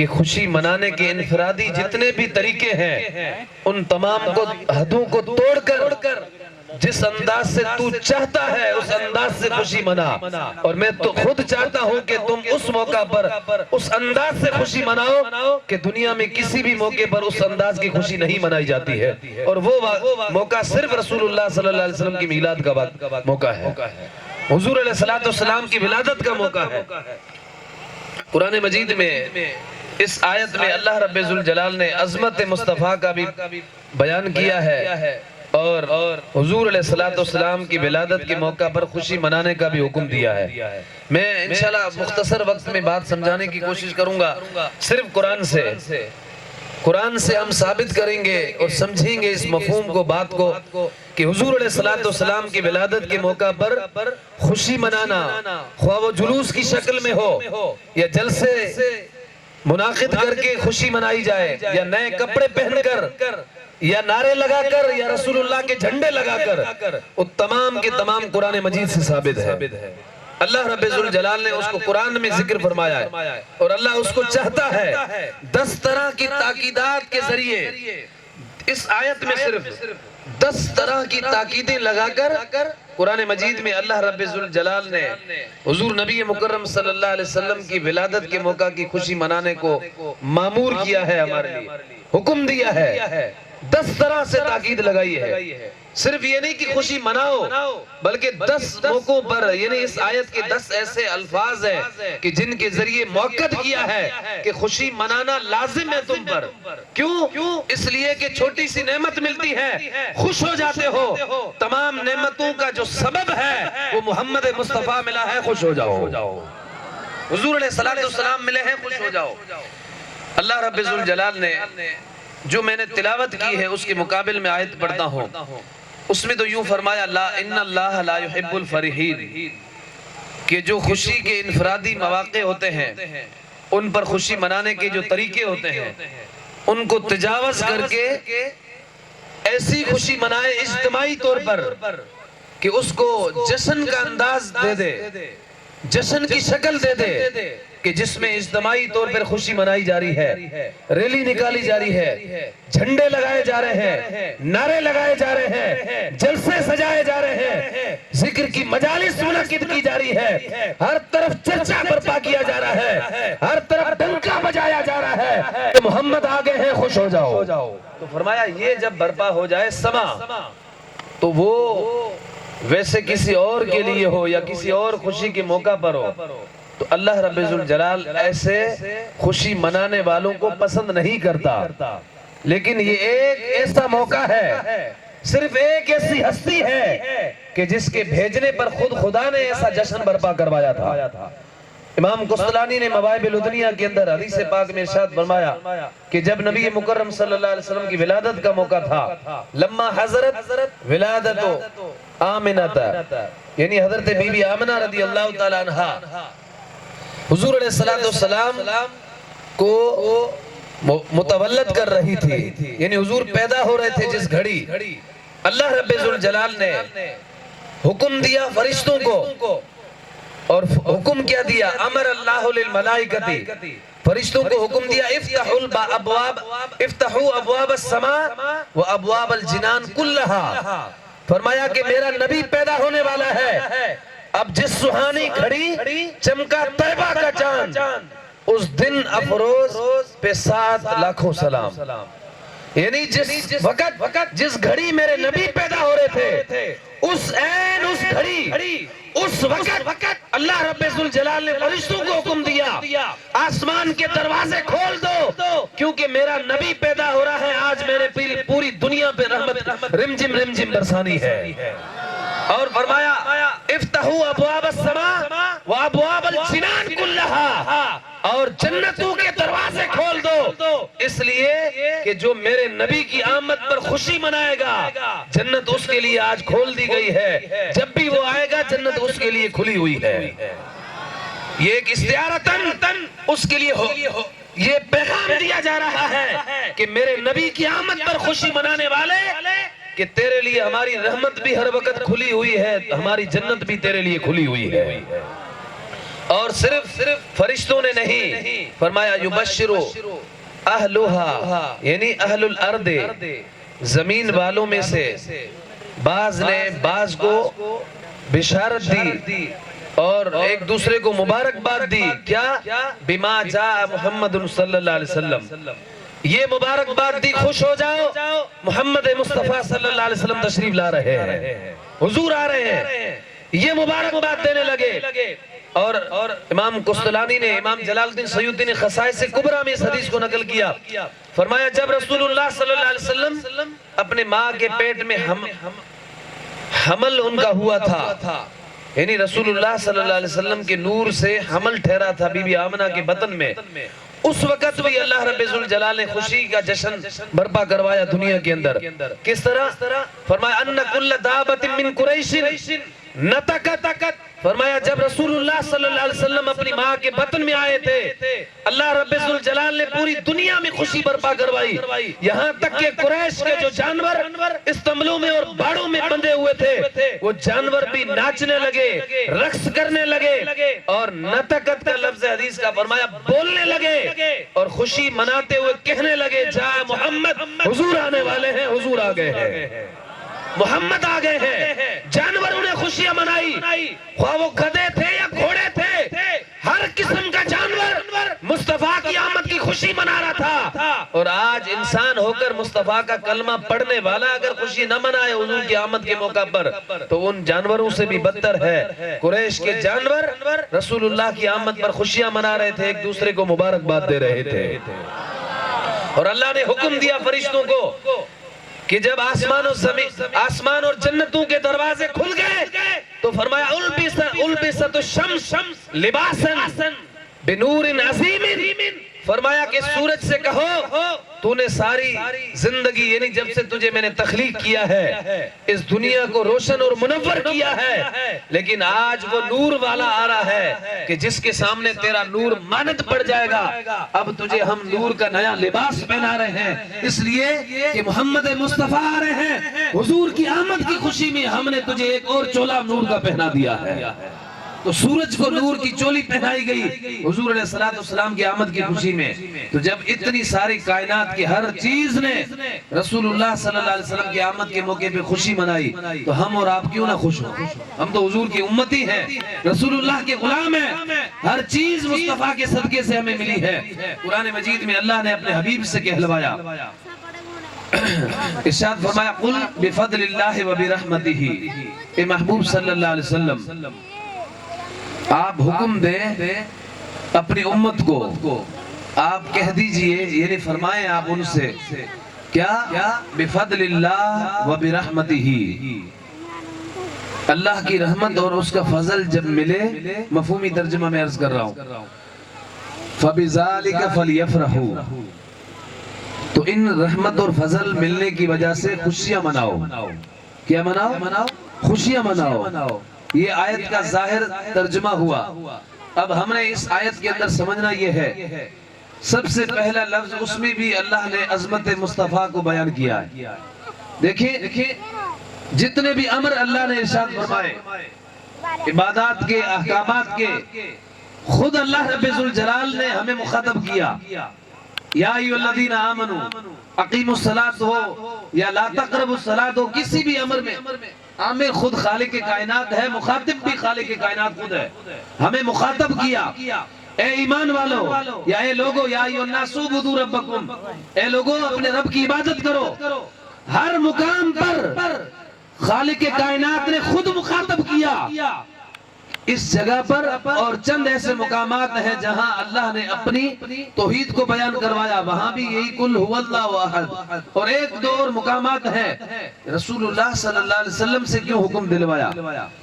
کہ خوشی منانے کے انفرادی جتنے بھی طریقے ہیں ان تمام کو حدوں کو توڑ کر جس انداز سے تو چاہتا ہے اس انداز سے خوشی منا. اور میں تو خود چاہتا ہوں کہ تم اس موقع پر اس انداز سے خوشی مناؤ کہ دنیا میں کسی بھی موقع پر اس انداز کی خوشی نہیں منائی جاتی ہے. اور وہ موقع صرف رسول اللہ صلی اللہ علیہ وسلم کی میلاد کا موقع ہے, حضور علیہ السلام کی ولادت کا موقع ہے. قرآن مجید میں اس آیت میں اللہ رب ذوالجلال نے عظمت مصطفیٰ کا بھی بیان کیا ہے اور حضور علیہ السلام کی ولادت کے موقع پر خوشی منانے کا بھی حکم دیا ہے. میں انشاءاللہ مختصر وقت میں بات سمجھانے کی کوشش کروں گا. صرف قرآن سے ہم ثابت کریں گے اور سمجھیں گے اس مفہوم کو, بات کو, کہ حضور علیہ السلام کی ولادت کے موقع پر خوشی منانا, خواہ وہ جلوس کی شکل میں ہو یا جلسے منعقد کر کے خوشی منائی جائے, یا نئے کپڑے پہن کر, یا نعرے لگا کر, یا رسول اللہ کے جھنڈے لگا کر, وہ تمام کے تمام قرآن مجید سے ثابت ہے. اللہ رب ذوالجلال نے اس کو قرآن میں ذکر فرمایا ہے اور اللہ اس کو چاہتا ہے 10 طرح کی تاکیدات کے ذریعے. اس آیت میں صرف 10 طرح کی تاکیدیں لگا کر قرآن مجید میں اللہ رب ذوالجلال نے حضور نبی مکرم صلی اللہ علیہ وسلم کی ولادت کے موقع کی خوشی منانے کو مامور کیا ہے, ہمارے لیے حکم دیا ہے. 10 طرح سے تاکید لگائی ہے. صرف یہ نہیں کہ خوشی مناؤ بلکہ 10 موقعوں پر, یعنی اس آیت کے 10 ایسے الفاظ ہیں کہ جن کے ذریعے موقع کیا ہے کہ خوشی منانا لازم ہے تم پر. کیوں؟ اس لیے کہ چھوٹی سی نعمت ملتی ہے, خوش ہو جاتے ہو. تمام نعمتوں کا جو سبب ہے وہ محمد مصطفیٰ ملا ہے, خوش ہو جاؤ. حضور علیہ السلام ملے ہیں, خوش ہو جاؤ. اللہ رب ذوالجلال نے جو میں نے تلاوت کی ہے اس کے مقابل میں آیت پڑھتا ہوں. اس میں تو یوں فرمایا ان اللہ لا يحب الفرحین, کہ جو خوشی کے انفرادی مواقع ہوتے ہیں ان پر خوشی منانے کے جو طریقے ہوتے ہیں ان کو تجاوز کر کے ایسی خوشی منائے اجتماعی طور پر کہ اس کو جشن کا انداز دے دے, جشن کی شکل دے دے, کہ جس میں اجتماعی طور پر خوشی منائی جا رہی ہے, ریلی نکالی جا رہی ہے, جھنڈے لگائے جا رہے ہیں, نعرے لگائے جا رہے ہیں, جلسے سجائے جا رہے ہیں, ذکر کی مجالس منعقد کی جا رہی ہے, ہر طرف چرچا برپا کیا جا رہا ہے, ہر طرف ڈنکا بجایا جا رہا ہے کہ محمد آگے ہیں, خوش ہو جاؤ. تو فرمایا یہ جب برپا ہو جائے سما, تو وہ ویسے کسی اور کے لیے ہو یا کسی اور خوشی کے موقع پر ہو, تو اللہ رب ذوالجلال ایسے خوشی منانے والوں کو پسند نہیں کرتا. لیکن یہ ایک ایسا موقع ہے, صرف ایک ایسی ہستی ہے کہ جس کے بھیجنے پر خود خدا نے ایسا جشن برپا کروایا تھا. امام قسطلانی نے مواہب لدنیہ کے اندر حدیث پاک میں ارشاد فرمایا کہ جب نبی مکرم صلی اللہ علیہ وسلم کی ولادت کا موقع تھا, لما حضرت ولادت آمنہ, یعنی حضرت بی بی آمنہ رضی اللہ تعالی عنہا حضور علیہ السلام کو متولد کر رہی تھی, یعنی حضور پیدا ہو رہے تھے جس گھڑی, اللہ رب ذوالجلال نے حکم دیا فرشتوں کو, اور حکم کیا دیا, امر اللہ للملائکتی, فرشتوں کو حکم دیا افتحوا ابواب السماء و ابواب الجنان کلہا. فرمایا کہ میرا نبی پیدا ہونے والا ہے, اب جس سہانی گھڑی چمکا طیبہ کا چاند, اس دن افروز پہ 7 لاکھوں سلام. یعنی جس وقت جس گھڑی میرے نبی پیدا ہو رہے تھے اس گھڑی اس وقت اللہ رب ذوالجلال نے فرشتوں کو حکم دیا آسمان کے دروازے کھول دو, کیونکہ میرا نبی پیدا ہو رہا ہے. آج میرے پوری دنیا پہ رحمت رمجم رمجم برسانی ہے. اور فرمایا افتحوا ابواب السماء و ابواب الجنان کلہا, اور جنتوں کے دروازے کھول دو, اس لیے کہ جو میرے نبی کی آمد پر خوشی منائے گا جنت اس کے لیے آج کھول دی گئی ہے. جب بھی وہ آئے گا جنت اس کے لیے کھلی ہوئی ہے. یہ ایک استعارتاً اس کے لیے یہ پیغام دیا جا رہا ہے کہ میرے نبی کی آمد پر خوشی منانے والے, کہ تیرے لیے ہماری رحمت بھی ہر وقت کھلی ہوئی ہے, ہماری جنت بھی تیرے لیے کھلی ہوئی ہے. اور صرف فرشتوں نے نہیں فرمایا یبشرو اہلھا یعنی اہل الارض زمین والوں میں سے بعض نے بعض کو بشارت دی اور ایک دوسرے کو مبارکباد دی کیا بما جاء محمد صلی اللہ علیہ وسلم یہ مبارکباد دی خوش ہو جاؤ محمد مصطفیٰ صلی اللہ علیہ وسلم تشریف لا رہے ہیں حضور آ رہے ہیں یہ مبارکباد دینے لگے اور امام قسطلانی نے امام جلال الدین سیوطی نے خصائص کبریٰ میں اس حدیث کو نقل کیا فرمایا جب رسول اللہ صلی اللہ علیہ وسلم اپنے ماں کے پیٹ میں حمل ان کا ہوا تھا یعنی رسول اللہ صلی اللہ علیہ وسلم کے نور سے حمل ٹھہرا تھا بی بی آمنہ کے بطن میں اس وقت بھی اللہ رب ذوالجلال نے خوشی کا جشن برپا کروایا دنیا کے اندر کس طرح فرمایا ان کل دابت من قریش نطقت فرمایا جب رسول اللہ صلی اللہ علیہ وسلم اپنی ماں کے بطن میں آئے تھے اللہ رب ذوالجلال نے پوری دنیا میں خوشی برپا کروائی یہاں تک کہ قریش کے جو جانور استمبلوں میں اور باڑوں میں بندھے ہوئے تھے وہ جانور بھی ناچنے لگے رقص کرنے لگے اور نطقت کا لفظ حدیث کا فرمایا بولنے لگے اور خوشی مناتے ہوئے کہنے لگے جا محمد حضور آنے والے ہیں حضور آ گئے ہیں محمد آ گئے ہیں جانوروں نے خوشیاں منائی خواہ وہ گدھے تھے یا گھوڑے تھے ہر قسم کا جانور مصطفیٰ کی آمد کی خوشی منا رہا تھا اور آج انسان ہو کر مصطفیٰ کا کلمہ پڑھنے والا اگر خوشی نہ منائے حضور کی آمد کے موقع پر تو ان جانوروں سے بھی بدتر ہے قریش کے جانور رسول اللہ کی آمد پر خوشیاں منا رہے تھے ایک دوسرے کو مبارکباد دے رہے تھے اور اللہ نے حکم دیا فرشتوں کو کہ جب آسمان اور جنتوں کے دروازے کھل گئے تو فرمایا البست الشمس لباسا بنور عظیم فرمایا کہ سورج سے کہو تو نے ساری زندگی یعنی جب سے تجھے میں نے تخلیق کیا ہے اس دنیا کو روشن اور منور کیا ہے لیکن آج وہ نور والا آ رہا ہے کہ جس کے سامنے تیرا نور مانت پڑ جائے گا اب تجھے ہم نور کا نیا لباس پہنا رہے ہیں اس لیے کہ محمد مصطفیٰ آ رہے ہیں حضور کی آمد کی خوشی میں ہم نے تجھے ایک اور چولا نور کا پہنا دیا ہے تو سورج کو نور کی چولی پہنائی گئی حضور علیہ السلام کی آمد کی خوشی میں تو جب اتنی ساری کائنات کی ہر چیز نے رسول اللہ صلی اللہ علیہ وسلم کی آمد کے موقع پہ خوشی منائی تو ہم اور آپ کیوں نہ خوش ہوں ہم تو حضور کی امتی ہیں رسول اللہ کے غلام ہیں ہر چیز مصطفیٰ کے صدقے سے ہمیں ملی ہے قرآن مجید میں اللہ نے اپنے حبیب سے کہلوایا ارشاد فرمایا قل بفضل اللہ وبرحمتہ اے محبوب صلی اللہ علیہ وسلم آپ حکم دیں اپنی امت کو آپ کہہ دیجئے یعنی فرمائیں آپ ان سے کیا بفضل اللہ وبرحمتہ اللہ کی رحمت اور اس کا فضل جب ملے مفہومی ترجمہ میں عرض کر رہا ہوں فَبِذَالِكَ فَلْيَفْرَحُوا تو ان رحمت اور فضل ملنے کی وجہ سے خوشیاں مناؤ کیا مناؤ خوشیاں مناؤ یہ آیت کا ظاہر ترجمہ ہوا اب ہم نے اس آیت کے اندر سمجھنا یہ ہے سب سے پہلا لفظ اس میں بھی اللہ نے عظمت مصطفیٰ کو بیان کیا ہے دیکھیں جتنے بھی امر اللہ نے ارشاد فرمائے عبادات کے احکامات کے خود اللہ رب ذوالجلال نے ہمیں مخاطب کیا یا ایھا الذین آمنوا اقیموا الصلاۃ ہو یا لا تقربوا الصلاۃ ہو کسی بھی امر میں عامر خود خالق کائنات ہے مخاطب بھی خالق کائنات خود ہے ہمیں مخاطب کیا اے ایمان والو یا اے لوگو یا ایھا الناس اعبدوا ربکم اے لوگو اپنے رب کی عبادت کرو ہر مقام پر خالق کائنات نے خود مخاطب کیا اس جگہ پر اور چند ایسے مقامات ہیں جہاں اللہ نے اپنی توحید کو بیان کروایا وہاں بھی یہی قل هو اللہ احد اور ایک دو اور مقامات ہیں رسول اللہ صلی اللہ علیہ وسلم سے کیوں حکم دلوایا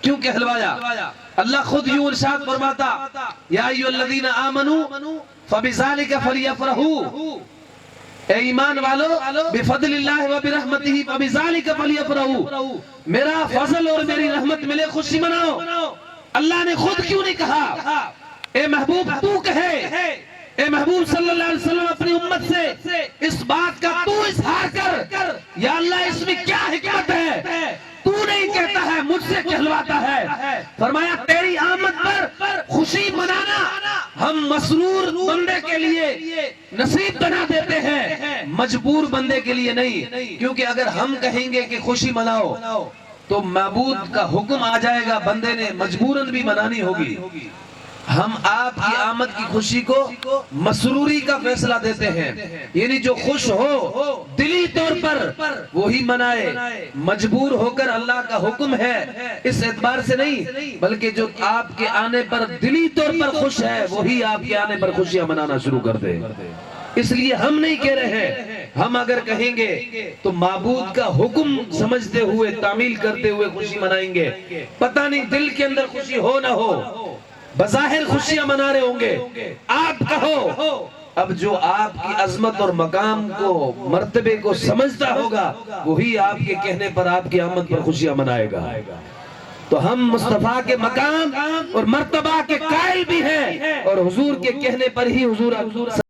کیوں کہلوایا اللہ خود یوں ارشاد فرماتا یا ایھا الذین آمنوا فبذالک فلیفرحوا اے ایمان والو بفضل اللہ وبرحمتہ فبذالک فلیفرحوا میرا فضل اور میری رحمت ملے خوشی مناؤ اللہ نے خود کیوں نہیں کہا اے محبوب تو کہے اے محبوب صلی اللہ علیہ وسلم اپنی امت سے اس بات کا تو اظہار کر یا اللہ اس میں کیا حکمت ہے تو نہیں کہتا ہے مجھ سے کہلواتا ہے فرمایا تیری آمد پر خوشی منا مسرور بندے کے لیے نصیب بنا دیتے ہیں، مجبور بندے کے لیے نہیں. کیونکہ اگر ہم کہیں گے کہ خوشی مناؤ تو معبود کا حکم آ جائے گا، بندے نے مجبوراً بھی منانی ہوگی. ہم آپ کی آمد کی خوشی کو مسروری کا فیصلہ دیتے ہیں، یعنی جو خوش ہو دلی طور پر وہی منائے. مجبور ہو کر اللہ کا حکم ہے اس اعتبار سے نہیں، بلکہ جو آپ کے آنے پر دلی طور پر خوش ہے وہی آپ کے آنے پر خوشیاں منانا شروع کر دے. اس لیے ہم نہیں کہہ رہے ہیں، ہم اگر کہیں گے تو معبود کا حکم سمجھتے ہوئے تعمیل کرتے ہوئے خوشی منائیں گے. پتہ نہیں دل کے اندر خوشی ہو نہ ہو، بظاہر خوشیاں منا رہے ہوں گے. آپ کہو، اب جو آپ کی عظمت اور مقام کو مرتبے کو سمجھتا ہوگا وہی آپ کے کہنے پر آپ کی آمد پر خوشیاں منائے گا. تو ہم مصطفیٰ کے مقام اور مرتبہ کے قائل بھی ہیں، اور حضور کے کہنے پر ہی حضور